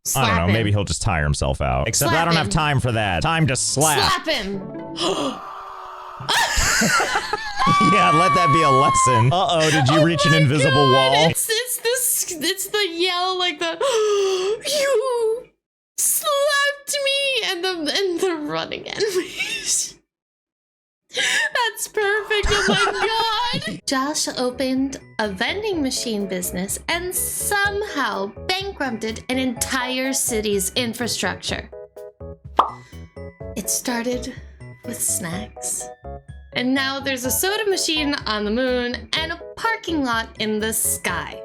Slap I don't know, him. maybe he'll just tire himself out. Except Slap I don't have him. time for that. Time to slap. Slap him. Yeah, let that be a lesson. Uh-oh, did you reach an invisible wall? It's the yell, like the you slapped me, and the running enemies. That's perfect. Oh my god. Josh opened a vending machine business and somehow bankrupted an entire city's infrastructure. It started with snacks. And now there's a soda machine on the moon and a parking lot in the sky.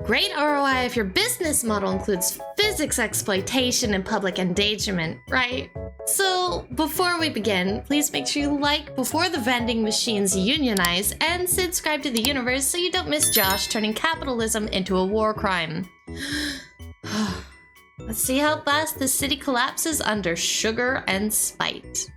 Great ROI if your business model includes physics exploitation and public endangerment, right? So before we begin, please make sure you like before the vending machines unionize and subscribe to the universe so you don't miss Josh turning capitalism into a war crime. Let's see how fast the city collapses under sugar and spite.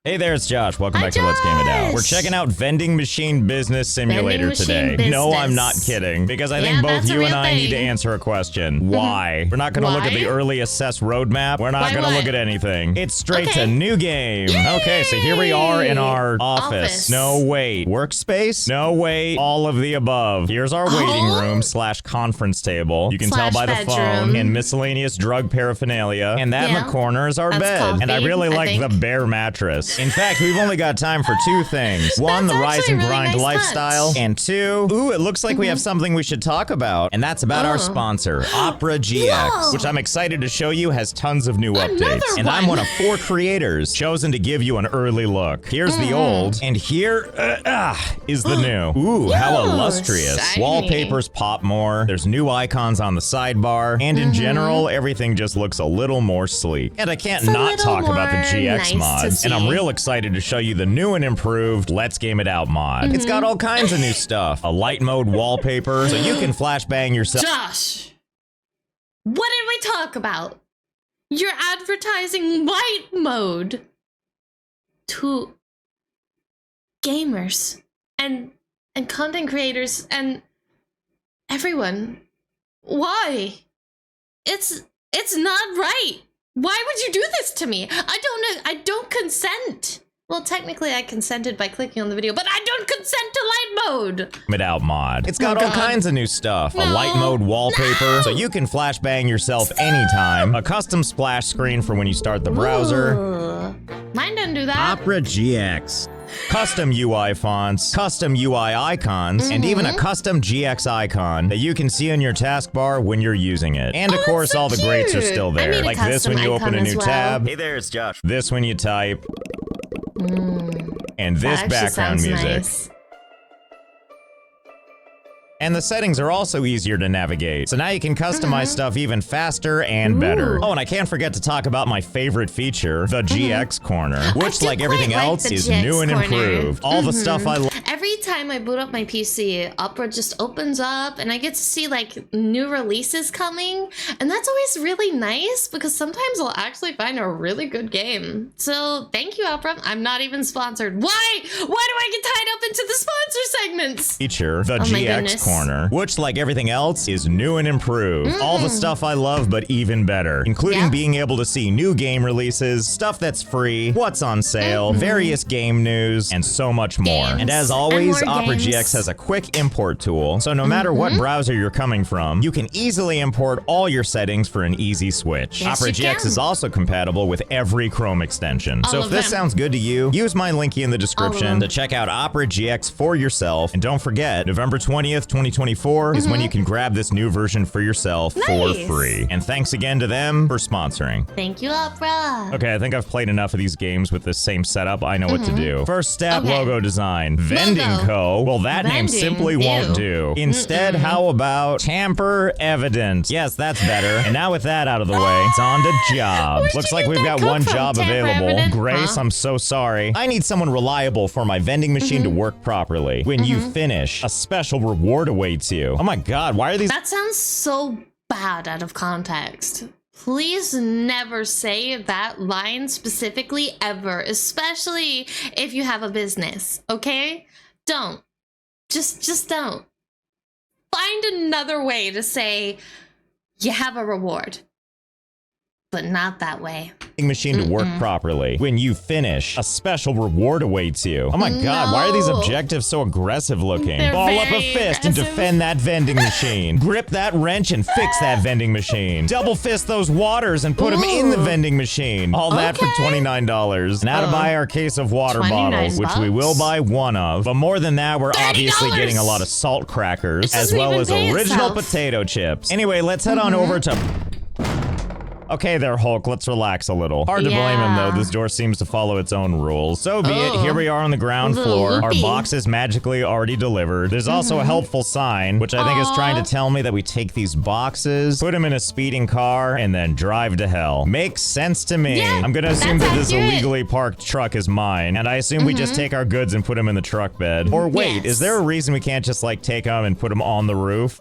Hey there, it's Josh. Welcome Hi, back to Let's Game It Out. Josh. We're checking out Vending Machine Business Simulator today. Machine No, I'm business. not kidding. Because I think Yeah, both that's a you and real I need to thing. answer a question. Why? We're not going to look at the Why? early assess roadmap. We're not Why going to what? look at anything. It's straight to Okay. new game. Okay, so here we are in our office. No, wait. Workspace? No, wait. All of the above. Here's our waiting room / conference table. You can tell by the phone Bedroom. and miscellaneous drug paraphernalia. And that in Yeah. the corner is our That's bed. And I coffee, really I like think. the bare mattress. In fact, we've only got time for two things. One, That's the rise actually and a really grind nice lifestyle. touch. And two, ooh, it looks like we have something we should talk about. And that's about our Oh. sponsor, Opera GX, Whoa. which I'm excited to show you has tons of new Another updates. And I'm one. one of 4 creators chosen to give you an early look. Here's the old, and here is the new. Ooh, how Yo, illustrious. shiny. Wallpapers pop more. There's new icons on the sidebar. And in general, everything just looks a little more sleek. And I can't It's a not little talk about the more GX nice to mods. And I'm see. real excited to show you the new and improved Let's Game It Out mod. It's got all kinds of new stuff. A light mode wallpaper, so you can flashbang yourself. Josh, what did we talk about? You're advertising light mode to gamers and content creators and everyone. Why? It's not right. Why would you do this to me? I don't know. I don't consent. Well, technically I consented by clicking on the video, but I don't consent to light mode. It Out mod. It's got Oh, all God. kinds of new stuff. A No. light mode wallpaper, so you can flashbang yourself anytime. A custom splash screen for when you start the browser. Ugh. Mine doesn't do that. Opera GX. Custom UI fonts, custom UI icons, and even a custom GX icon that you can see in your taskbar when you're using it. And of that's course, so all the greats are cute. still I there. need a Like this custom when you open a icon new as well. tab. Hey there, it's Josh. This when you type. And this That actually background sounds music. nice. And the settings are also easier to navigate. So now you can customize stuff even faster and better. Ooh. Oh, and I can't forget to talk about my favorite feature, the GX corner, which do like quite everything like else the is GX new and corner. improved. All the stuff I love. Every time I boot up my PC, Opera just opens up and I get to see like new releases coming. And that's always really nice because sometimes I'll actually find a really good game. So thank you, Opera. I'm not even sponsored. Why? Why do I get tied up into the sponsor segments? Feature, the Oh my GX goodness. corner, which like everything else is new and improved. All the stuff I love, but even better, including Yeah. being able to see new game releases, stuff that's free, what's on sale, various game news, and so much more. Games. And as always, And more Opera games. GX has a quick import tool, so no matter what browser you're coming from, you can easily import all your settings for an easy switch. Yes, Opera you GX can. is also compatible with every Chrome extension. So All if of this them. sounds good to you, use my linky in the them. description to check out Opera GX for yourself. And don't forget, November 20th, 2024 is when you can grab this new version for yourself for Nice. free. And thanks again to them for sponsoring. Thank you, Opera. Okay, I think I've played enough of these games with this same setup. I know what to do. First step, Okay. logo design. Vending Logo. Co. Well, that name Vending. simply won't Ew. do. Instead, how about tamper evident? Yes, that's better. And now with that out of the way, it's on to jobs. Where'd Looks you like get we've that got cook one from? job Tamper available. evident? Grace, Huh? I'm so sorry. I need someone reliable for my vending machine to work properly. When you finish, a special reward awaits you. Oh my god, why are these That sounds so bad out of context. Please never say that line specifically ever, especially if you have a business, okay? Don't. Just don't. Find another way to say you have a reward. But not that way. Machine to work properly. When you finish, a special reward awaits you. Oh my god, why are these objectives so aggressive looking? They're Ball up a very fist and aggressive. defend that vending machine. Grip that wrench and fix that vending machine. Double fist those waters and put them in the vending machine. All that for $29. Now to buy our case of water 29 bottles, which we will buy one of. But more than that, we're obviously $30. getting a lot of salt crackers, as doesn't well even as pay original itself. potato chips. Anyway, let's head on over to... Okay there, Hulk, let's relax a little. Hard to blame him, though. This door seems to follow its own rules. So be it. Here we are on the ground floor. Our box is magically already delivered. There's also a helpful sign, which I think is trying to tell me that we take these boxes, put them in a speeding car, and then drive to hell. Makes sense to me. Yeah, I'm gonna assume that's that this accurate. illegally parked truck is mine, and I assume we just take our goods and put them in the truck bed. Or wait, is there a reason we can't just, like, take them and put them on the roof?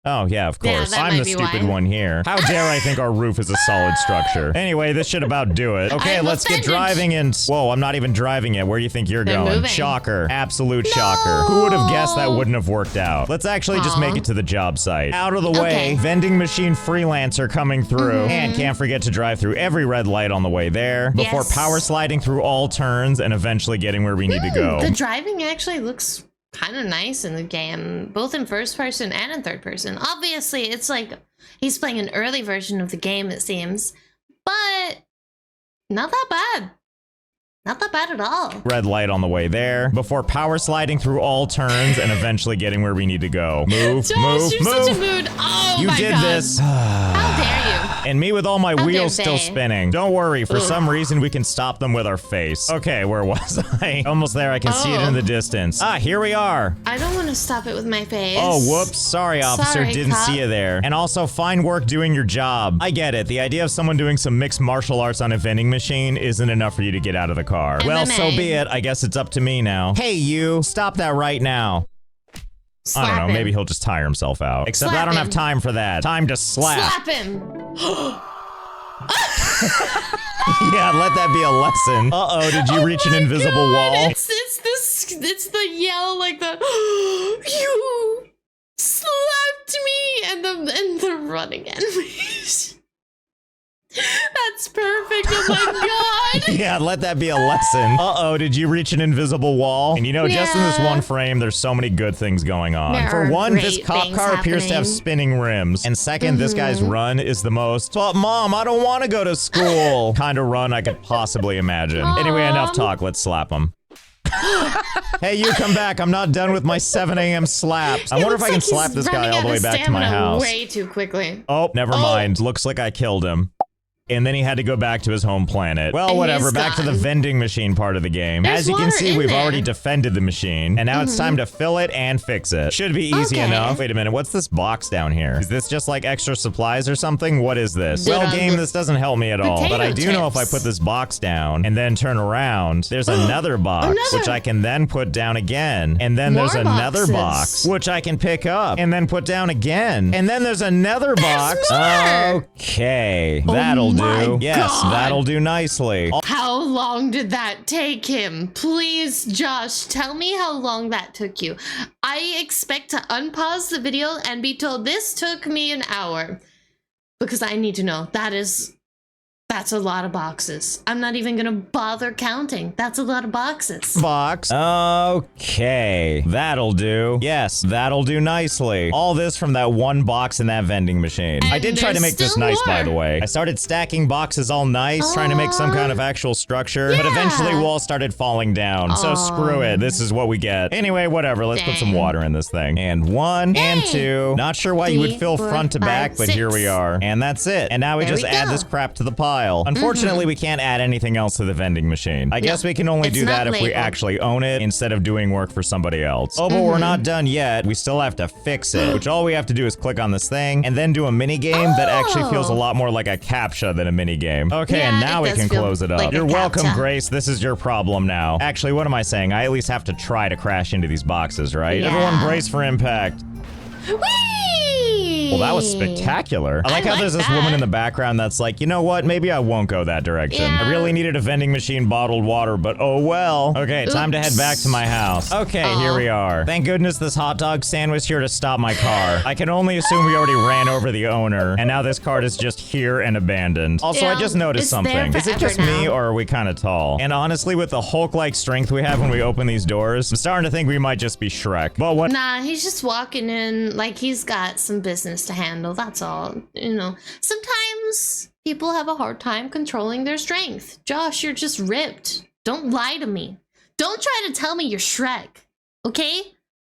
Oh, yeah, of course. that I'm might the be stupid why. one here. How dare I think our roof is a solid structure? Anyway, this should about do it. Okay, I'm let's get offended. driving and... Whoa, I'm not even driving yet. Where do you think you're They're going? moving. Shocker. Absolute shocker. Who would have guessed that wouldn't have worked out? Let's actually just make it to the job site. Out of the way, Okay. vending machine freelancer coming through. And can't forget to drive through every red light on the way there before Yes. power sliding through all turns and eventually getting where we need to go. The driving actually looks kind of nice in the game, both in first person and in third person. Obviously, it's like he's playing an early version of the game, it seems, but not that bad. Not that bad at all. Red light on the way there before power sliding through all turns and eventually getting where we need to go. Move, Josh, move, you're move. such a mood. Oh You my did god. this. How dare you? And me with all my How wheels dare still they? spinning. Don't worry, for Ugh. some reason we can stop them with our face. Okay, where was I? Almost there, I can see it in the distance. Ah, here we are. I don't want to stop it with my face. Oh, whoops. Sorry, officer. Sorry, Didn't cop. see you there. And also, fine work doing your job. I get it. The idea of someone doing some mixed martial arts on a vending machine isn't enough for you to get out of the car. Well, so MMA. be it. I guess it's up to me now. Hey, you. Stop that right now. Slap I don't know. him. Maybe he'll just tire himself out. Except Slap I don't have him. time for that. Time to slap. Slap him. Yeah, let that be a lesson. Uh-oh, did you reach an my invisible God. wall? It's the yell, like the you slapped me, and the running enemies. That's perfect. Oh my god. Yeah, let that be a lesson. Uh-oh, did you reach an invisible wall? And you know, just in this Yeah. one frame, there's so many good things going on. There For are one, this great cop things car appears to have happening. spinning rims. And second, this guy's run is the most, but Mom, I don't want to go to school kind of run I could possibly imagine. Anyway, enough talk. Let's slap him. Hey, you come back. I'm not done with my 7 a.m. slaps. I It wonder if looks I can like he's slap this guy running all the out way of back to my stamina house. way too quickly. Oh, never mind. Looks like I killed him. And then he had to go back to his home planet. Well, And whatever. he's Back to the gone. vending machine part of the game. There's As you can water see, in we've there. already defended the machine. And now it's time to fill it and fix it. Should be easy Okay. enough. Wait a minute. What's this box down here? Is this just like extra supplies or something? What is this? Well, game, this doesn't help me at all. But I do know if I chips. put this box down and then turn around, there's another box, Another. which I can then put down again. And then there's More another boxes. box, which I can pick up and then put down again. And then there's another box. more. Okay, that'll my do. Yes, God. that'll do nicely. How long did that take him? Please, Josh, tell me how long that took you. I expect to unpause the video and be told this took me an hour. Because I need to know. That's a lot of boxes. I'm not even gonna bother counting. That's a lot of boxes. Box. Okay, that'll do. Yes, that'll do nicely. All this from that one box in that vending machine. I And did try to there's make this still nice, by more. the way. I started stacking boxes all nice, trying to make some kind of actual structure, but eventually Yeah. walls started falling down. So screw it. This is what we get. Anyway, whatever. Let's put some Dang. water in this thing. And 1 and 2. Not sure why you would 3, fill 4, front to 5, back, but here we 6. are. And that's it. And now we There just we add go. this crap to the pile. Unfortunately, we can't add anything else to the vending machine. I guess we can only it's do that not if we labeled. actually own it instead of doing work for somebody else. Oh, but we're not done yet. We still have to fix it, which all we have to do is click on this thing and then do a mini game that actually feels a lot more like a CAPTCHA than a mini game. Okay, Yeah, and it now we does can feel close it up. like a You're welcome, CAPTCHA. Grace. This is your problem now. Actually, what am I saying? I at least have to try to crash into these boxes, right? Yeah. Everyone brace for impact. Whee! Well, that was spectacular. I like how there's this woman in the background that's like, you know what? Maybe I won't go that direction. Yeah. I really needed a vending machine bottled water, but oh well. Okay, time to head back to my house. Okay, here we are. Thank goodness this hot dog stand was here to stop my car. I can only assume we already ran over the owner, and now this cart is just here and abandoned. Also, I just noticed something. Is it just me, or are we kind of tall? And honestly, with the Hulk-like strength we have when we open these doors, I'm starting to think we might just be Shrek. But what? Nah, he's just walking in like he's got some business to handle. That's all. You know, sometimes people have a hard time controlling their strength. Josh, you're just ripped. Don't lie to me. Don't try to tell me you're Shrek. Okay?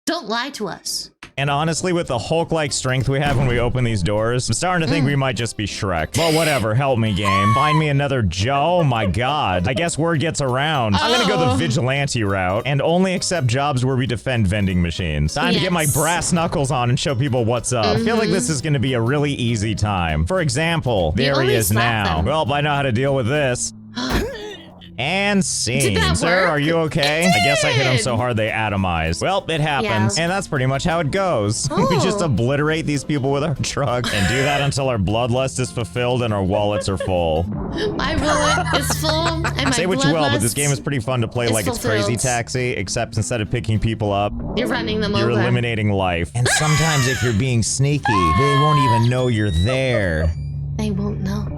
Don't lie to us. And honestly, with the Hulk-like strength we have when we open these doors, I'm starting to think we might just be Shrek. But whatever, help me, game. Find me another Joe. Oh my god. I guess word gets around. I'm gonna go the vigilante route and only accept jobs where we defend vending machines. Time to get my brass knuckles on and show people what's up. I feel like this is gonna be a really easy time. For example, there he is now. Well, I know how to deal with this. And scene. Sir, are you okay? I guess I hit him so hard they atomized. Well, it happens. Yeah. And that's pretty much how it goes. We just obliterate these people with our truck and do that until our bloodlust is fulfilled and our wallets are full. My wallet is full and my Say what you will, but this game is pretty fun to play like it's Crazy Taxi, except instead of picking people up, you're running them over. You're eliminating life. And sometimes if you're being sneaky, they won't even know you're there. They won't know.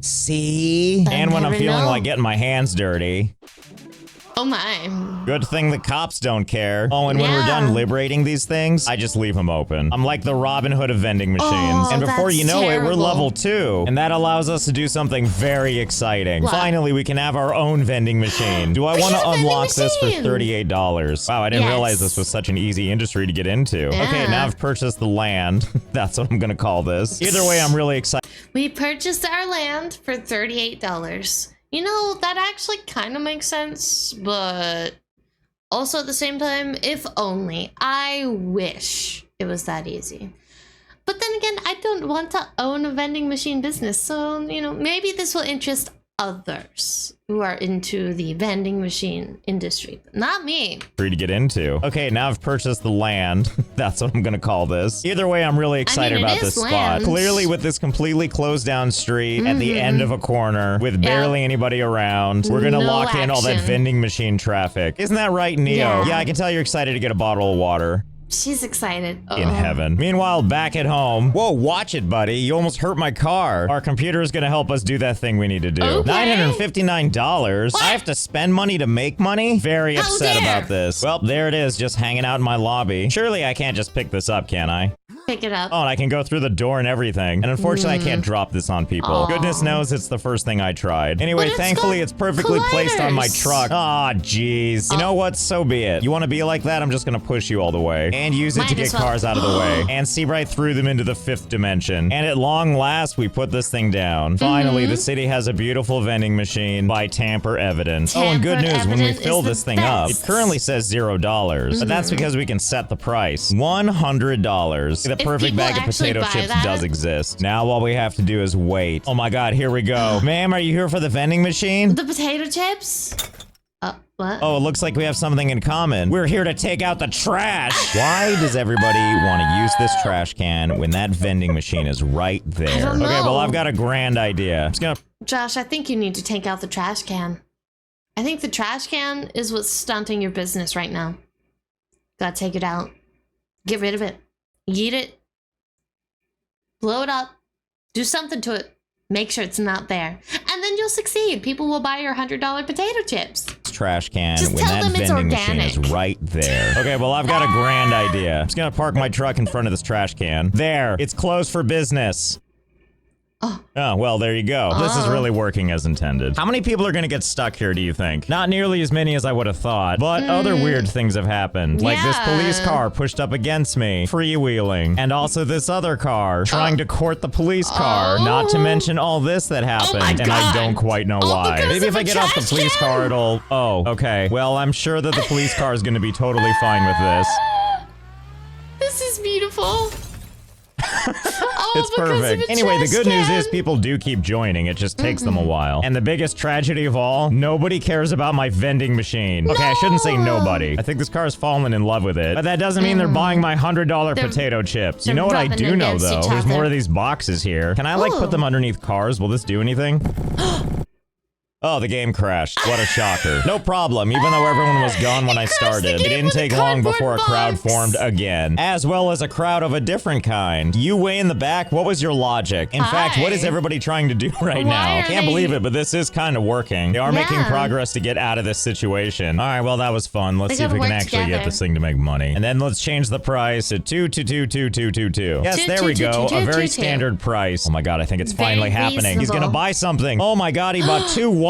See? And when I'm feeling like getting my hands dirty. Oh my. Good thing the cops don't care. Oh, and when we're done liberating these things, I just leave them open. I'm like the Robin Hood of vending machines. And before you know it, we're level 2. And that allows us to do something very exciting. What? Finally, we can have our own vending machine. Do I want to unlock this for $38? Wow, I didn't realize this was such an easy industry to get into. Yeah. Okay, now I've purchased the land. That's what I'm gonna call this. Either way, I'm really excited. We purchased our land for $38. You know, that actually kind of makes sense, but also at the same time, if only. I wish it was that easy. But then again, I don't want to own a vending machine business, so, you know, maybe this will interest others who are into the vending machine industry, but not me. Free to get into. Okay, now I've purchased the land. That's what I'm gonna call this. Either way, I'm really excited about this spot. Clearly, with this completely closed down street at the end of a corner with barely anybody around, we're gonna lock in all that vending machine traffic. Isn't that right, Neo? Yeah, I can tell you're excited to get a bottle of water. She's excited. In heaven. Meanwhile, back at home. Whoa, watch it, buddy. You almost hurt my car. Our computer is going to help us do that thing we need to do. $959? What? I have to spend money to make money? Very upset about this. Well, there it is, just hanging out in my lobby. Surely I can't just pick this up, can I? Pick it up. Oh, and I can go through the door and everything. And unfortunately, I can't drop this on people. Goodness knows it's the first thing I tried. Anyway, thankfully, it's perfectly placed on my truck. Aw, jeez. You know what? So be it. You want to be like that? I'm just going to push you all the way. And use it to get cars out of the way. And see right through them into the 5th dimension. And at long last, we put this thing down. Finally, the city has a beautiful vending machine by tamper evidence. Oh, and good news, when we fill this thing up, it currently says $0. But that's because we can set the price. $100. The perfect bag of potato chips does exist. Now all we have to do is wait. Oh my god, here we go. Ma'am, are you here for the vending machine? The potato chips? What? Oh, it looks like we have something in common. We're here to take out the trash. Why does everybody want to use this trash can when that vending machine is right there? I don't know. Okay, well, I've got a grand idea. I'm just gonna... Josh, I think you need to take out the trash can. I think the trash can is what's stunting your business right now. Gotta take it out. Get rid of it. Eat it. Blow it up. Do something to it. Make sure it's not there. And then you'll succeed. People will buy your $100 potato chips. Trash can when that vending machine is right there. Okay, well, I've got a grand idea. I'm just gonna park my truck in front of this trash can. There, it's closed for business. Oh, well, there you go. This is really working as intended. How many people are gonna get stuck here, do you think? Not nearly as many as I would have thought, but other weird things have happened. Like this police car pushed up against me, freewheeling, and also this other car trying to court the police car, not to mention all this that happened, and I don't quite know why. Maybe if I get off the police car, it'll... Oh, okay. Well, I'm sure that the police car is gonna be totally fine with this. This is beautiful. It's perfect. Anyway, the good news is people do keep joining. It just takes them a while. And the biggest tragedy of all, nobody cares about my vending machine. Okay, I shouldn't say nobody. I think this car has fallen in love with it. But that doesn't mean they're buying my $100 potato chips. You know what I do know, though? There's more of these boxes here. Can I, like, put them underneath cars? Will this do anything? Oh, the game crashed. What a shocker. No problem, even though everyone was gone when I started. It didn't take long before a crowd formed again, as well as a crowd of a different kind. You way in the back, what was your logic? In fact, what is everybody trying to do right now? Can't believe it, but this is kind of working. They are making progress to get out of this situation. All right, well, that was fun. Let's see if we can actually get this thing to make money. And then let's change the price to 2222222. Yes, there we go. A very standard price. Oh my god, I think it's finally happening. He's gonna buy something. Oh my god, he bought 2 waters.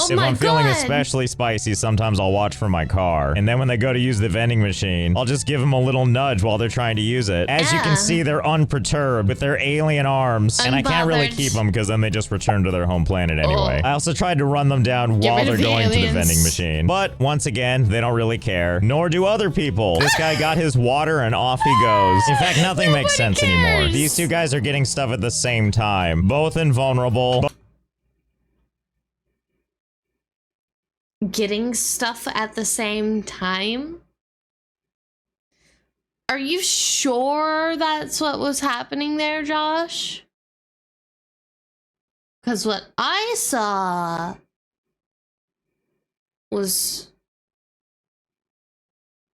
If I'm feeling especially spicy, sometimes I'll watch from my car. And then when they go to use the vending machine, I'll just give them a little nudge while they're trying to use it. As you can see, they're unperturbed with their alien arms. And I can't really keep them because then they just return to their home planet anyway. I also tried to run them down while they're going to the vending machine. But once again, they don't really care. Nor do other people. This guy got his water and off he goes. In fact, nothing makes sense anymore. These two guys are getting stuff at the same time. Both invulnerable. Getting stuff at the same time? Are you sure that's what was happening there, Josh? Because what I saw was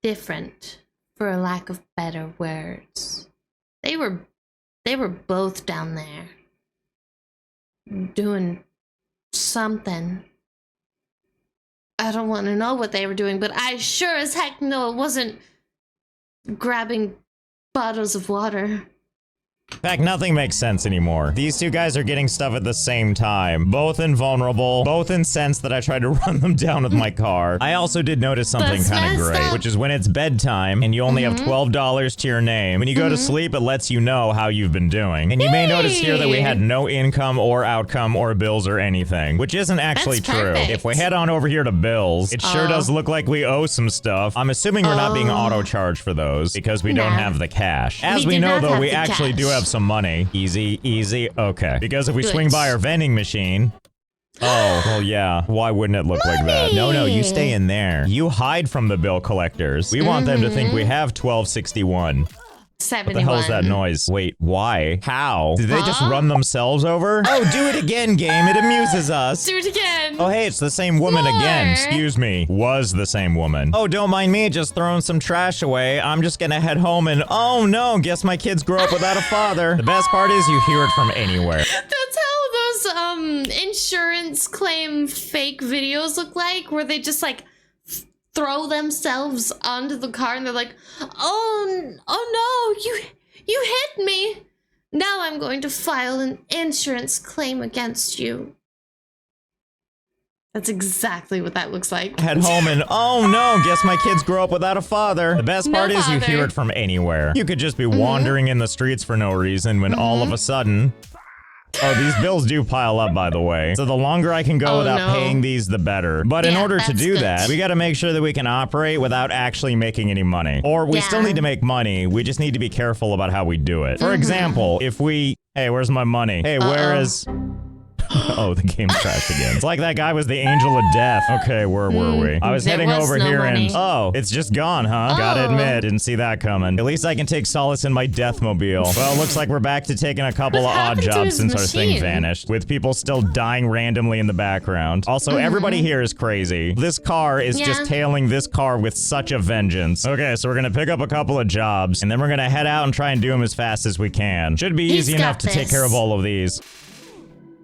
different, for a lack of better words. They were both down there doing something. I don't want to know what they were doing, but I sure as heck know it wasn't grabbing bottles of water. In fact, nothing makes sense anymore. These two guys are getting stuff at the same time. Both invulnerable, both incensed that I tried to run them down with my car. I also did notice something kind of great, which is when it's bedtime and you only have $12 to your name. When you go to sleep, it lets you know how you've been doing. And you may notice here that we had no income or outcome or bills or anything, which isn't actually true. If we head on over here to bills, it sure does look like we owe some stuff. I'm assuming we're not being auto-charged for those because we don't have the cash. As we know, though, we actually do have some money. Easy, easy. Okay. Because if we swing by our vending machine... Oh, well, yeah. Why wouldn't it look like that? No, no, you stay in there. You hide from the bill collectors. We want them to think we have 1261. 71. What the hell is that noise? Wait, why? How? Did they just run themselves over? Oh, do it again, game. It amuses us. Do it again. Oh, hey, it's the same woman again. Excuse me. Was the same woman. Oh, don't mind me just throwing some trash away. I'm just gonna head home and... Oh, no. Guess my kids grow up without a father. The best part is you hear it from anywhere. That's how those, insurance claim fake videos look like, where they just, like... throw themselves onto the car and they're like, oh no, you hit me. Now I'm going to file an insurance claim against you. That's exactly what that looks like. Head home and, oh no, guess my kids grow up without a father. The best part is you hear it from anywhere. You could just be wandering in the streets for no reason when all of a sudden... Oh, these bills do pile up, by the way. So the longer I can go without paying these, the better. But in order to do that, we gotta make sure that we can operate without actually making any money. Or we still need to make money, we just need to be careful about how we do it. For example, if we... Hey, where's my money? Hey, where is... Oh, the game crashed again. It's like that guy was the angel of death. Okay, where were we? I was heading over here and... Oh, it's just gone, huh? Gotta admit, didn't see that coming. At least I can take solace in my deathmobile. Well, looks like we're back to taking a couple of odd jobs since our thing vanished, with people still dying randomly in the background. Also, everybody here is crazy. This car is just tailing this car with such a vengeance. Okay, so we're gonna pick up a couple of jobs, and then we're gonna head out and try and do them as fast as we can. Should be easy enough to take care of all of these.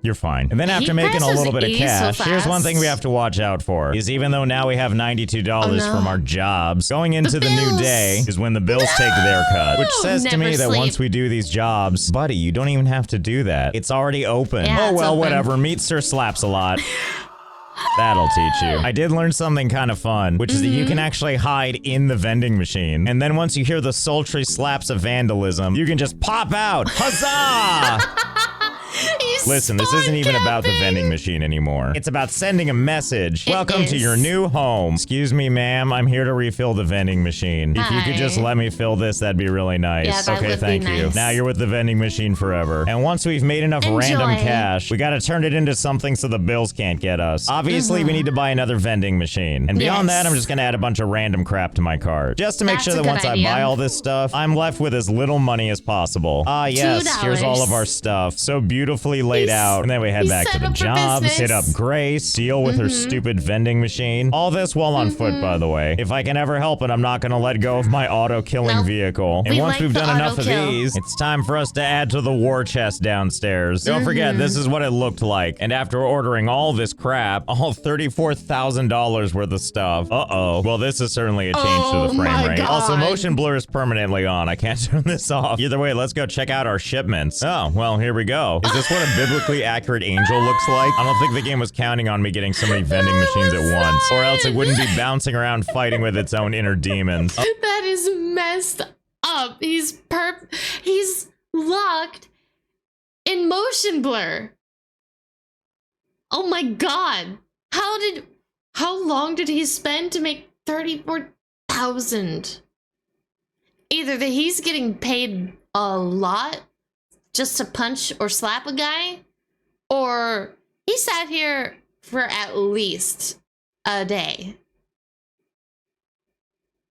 You're fine. And then after making a little bit of cash, here's one thing we have to watch out for, is even though now we have $92 from our jobs, going into the new day is when the bills take their cut. Which says to me that once we do these jobs, buddy, you don't even have to do that. It's already open. Oh well, whatever. Meat stir slaps a lot. That'll teach you. I did learn something kind of fun, which is that you can actually hide in the vending machine. And then once you hear the sultry slaps of vandalism, you can just pop out. Huzzah! Listen, this isn't even about the vending machine anymore. It's about sending a message. Welcome to your new home. Excuse me, ma'am. I'm here to refill the vending machine. If you could just let me fill this, that'd be really nice. Yeah, that okay, would thank be you. nice. Now you're with the vending machine forever. And once we've made enough random cash, we gotta turn it into something so the bills can't get us. Obviously, we need to buy another vending machine. And beyond that, I'm just gonna add a bunch of random crap to my cart. Just to make sure that once I buy all this stuff, I'm left with as little money as possible. Ah, yes, here's all of our stuff. So beautifully laid out. And then we head back to the jobs, hit up Grace, deal with her stupid vending machine. All this while on foot, by the way. If I can ever help it, I'm not gonna let go of my auto-killing vehicle. And once we've done enough of these, it's time for us to add to the war chest downstairs. Don't forget, this is what it looked like. And after ordering all this crap, all $34,000 worth of stuff. Uh-oh. Well, this is certainly a change to the frame rate. Also, motion blur is permanently on. I can't turn this off. Either way, let's go check out our shipments. Oh, well, here we go. Is this what a biblically accurate angel looks like? I don't think the game was counting on me getting so many vending machines at once, or else it wouldn't be bouncing around fighting with its own inner demons. That is messed up. He's locked in motion blur. Oh my god. How long did he spend to make 34,000? Either that he's getting paid a lot just to punch or slap a guy, or he sat here for at least a day.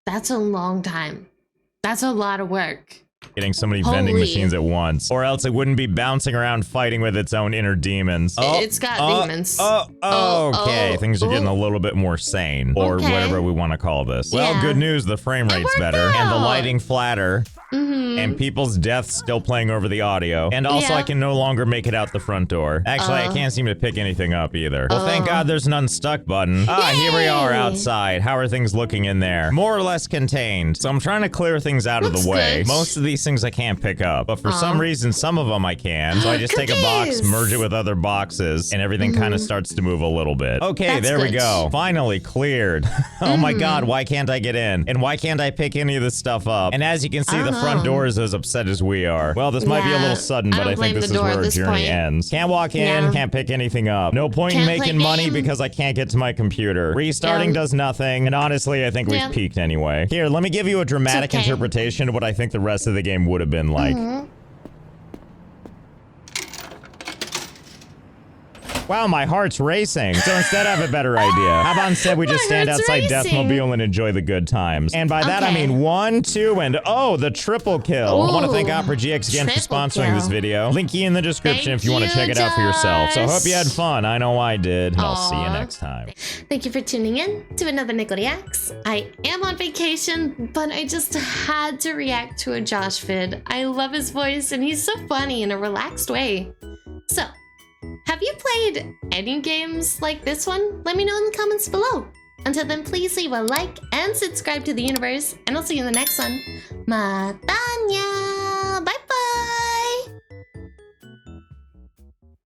That's a long time. That's a lot of work. Getting so many vending machines at once, or else it wouldn't be bouncing around fighting with its own inner demons. It's got demons. Okay, things are getting a little bit more sane, or whatever we want to call this. Well, good news, the frame rate's better, and the lighting flatter, and people's deaths still playing over the audio, and also I can no longer make it out the front door. Actually, I can't seem to pick anything up either. Well, thank God there's an unstuck button. Here we are outside. How are things looking in there? More or less contained. So I'm trying to clear things out of the way. Most of these things I can't pick up, but for some reason, some of them I can. So I just take a box, merge it with other boxes, and everything kind of starts to move a little bit. Okay, there we go. Finally cleared. Oh my God, why can't I get in? And why can't I pick any of this stuff up? And as you can see, the front door is as upset as we are. Well, this might be a little sudden, but I think this is where our journey ends. Can't walk in, can't pick anything up. No point in making money because I can't get to my computer. Restarting does nothing, and honestly, I think we've peaked anyway. Here, let me give you a dramatic interpretation of what I think the rest of the game would have been like. Wow, my heart's racing. So instead, I have a better idea. How about instead we just stand outside Deathmobile and enjoy the good times? And by that, I mean 1, 2, and the triple kill. I want to thank Opera GX again for sponsoring this video. Linky in the description if you want to check it out for yourself. So hope you had fun. I know I did. And I'll see you next time. Thank you for tuning in to another NEKO Reacts. I am on vacation, but I just had to react to a Josh vid. I love his voice, and he's so funny in a relaxed way. So, have you played any games like this one? Let me know in the comments below. Until then, please leave a like and subscribe to the universe, and I'll see you in the next one. Matanya!